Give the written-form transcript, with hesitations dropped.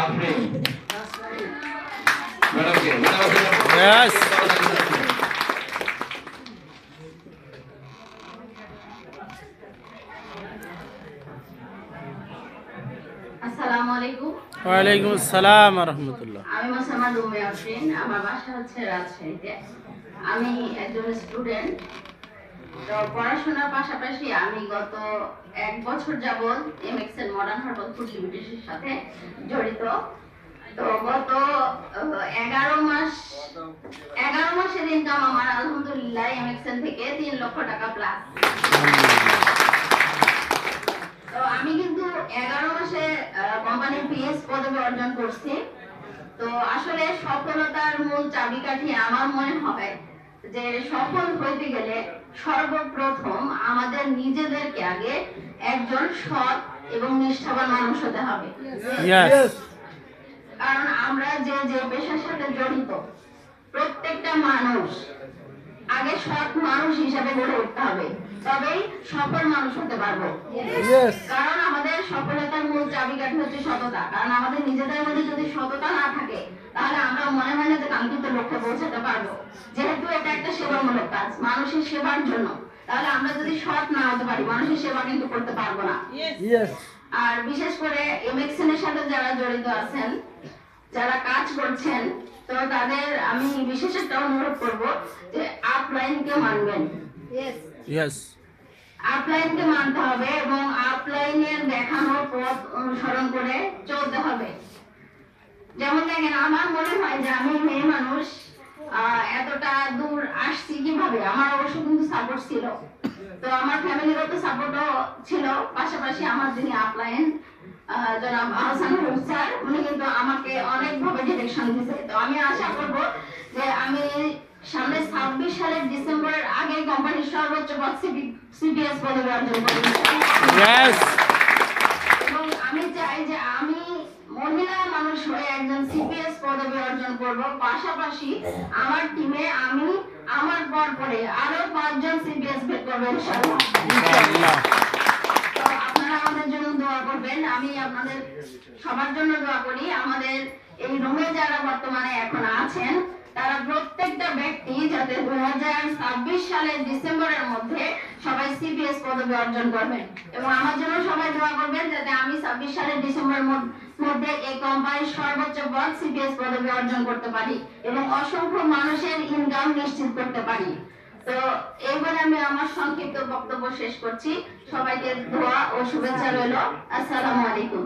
Afrin Yes. আসসালামু আলাইকুম। ওয়ালাইকুম আসসালাম ওয়া রাহমাতুল্লাহ। আমি মোসাম্মদ উম্মে আফরিন, আমার বাসা হচ্ছে রাজশাহীতে। আমি একজন স্টুডেন্ট। তো পড়াশোনার পাশাপাশি আমি গত 1 বছর যাবত এমএক্সএল মডার্ন হার্বাল ফুড লিমিটেডের সাথে জড়িত। তো গত 11 মাসের ইনকাম আমার আলহামদুলিল্লাহ এমএক্সএল থেকে 3 লক্ষ টাকা প্লাস। তো আমি কিন্তু 11 মাসে কোম্পানির পিএস পদবি অর্জন করছি। তো আসলে সফলতার মূল চাবিকাঠি আমার মনে হয় যে সফল হইতে গেলে সর্বপ্রথম আমাদের নিজেদেরকে আগে একজন সৎ এবং নিষ্ঠাবান মানুষ হতে হবে। কারণ আমরা যে পেশার সাথে জড়িত প্রত্যেকটা মানুষ আগে সৎ মানুষ হিসাবে গড়ে উঠতে হবে, তবেই সফল মানুষ হতে পারবো। কারণ আমাদের সফলতার মূল চাবিকাঠি হচ্ছে সততা। কারণ আমাদের নিজেদের মধ্যে যদি সততা না থাকে তাহলে আমরা মনে হয় না যে কাঙ্ক্ষিত লক্ষ্যে পৌঁছাতে পারবো। যেহেতু এটা একটা সেবামূলক কাজ, মানুষের সেবার জন্য, তাহলে আমরা যদি সৎ না হতে পারি মানুষের সেবা কিন্তু করতে পারবো না। আর বিশেষ করে এমএক্সএন এর সাথে যারা জড়িত আছেন, যারা কাজ করছেন, তো তাদের আমি বিশেষ একটা অনুরোধ করবো যে আপলাইনকে মানবেন। আপলাইনকে মানতে হবে এবং আপলাইনের দেখানো পথ অনুসরণ করে চলতে হবে। যেমন দেখেন, আমার মনে হয় যে আমি মেয়ে মানুষ এতটা দূর আসছি কিভাবে। আমার অবশ্য কিন্তু সাপোর্ট ছিল, তো আমার ফ্যামিলিগত সাপোর্টও ছিল, পাশাপাশি আমার যিনি আপলাইন জনাব আহসানুল স্যার, উনি কিন্তু আমাকে অনেকভাবে ডিরেকশন দিয়েছে। তো আমি আশা করব যে আমি সামনে 26 সালের ডিসেম্বরের আগে কোম্পানির সর্বোচ্চ পদ সিপিএস পদবি অর্জন করব। এবং আমি চাই যে আমি মহিলা মানুষ হয়ে একজন সিপিএস পদবি অর্জন করব, পাশাপাশি আমার টিমে আমি আমার পর পরে আরো 5 জন সিপিএস বের করব ইনশাআল্লাহ। তো আপনারা আমাদের জন্য দোয়া করবেন। আমি আপনাদের সবার জন্য দোয়া করি। আমাদের এই রুমে যারা বর্তমানে এখন আছেন তারা প্রত্যেকটা ব্যক্তি যাতে 2026 সালের ডিসেম্বরের মধ্যে সবাই সিপিএস পদবি অর্জন করবেন এবং আমার জন্য সবাই দোয়া করবেন যাতে আমি 26 সালের ডিসেম্বরের মধ্যে এই কোম্পানির সর্বোচ্চ পদ সিপিএস পদবি অর্জন করতে পারি এবং অসংখ্য মানুষের ইনকাম নিশ্চিত করতে পারি। তো এইবার আমি আমার সংক্ষিপ্ত বক্তব্য শেষ করছি। সবাইকে দোয়া ও শুভেচ্ছা রইল। আসসালামু আলাইকুম।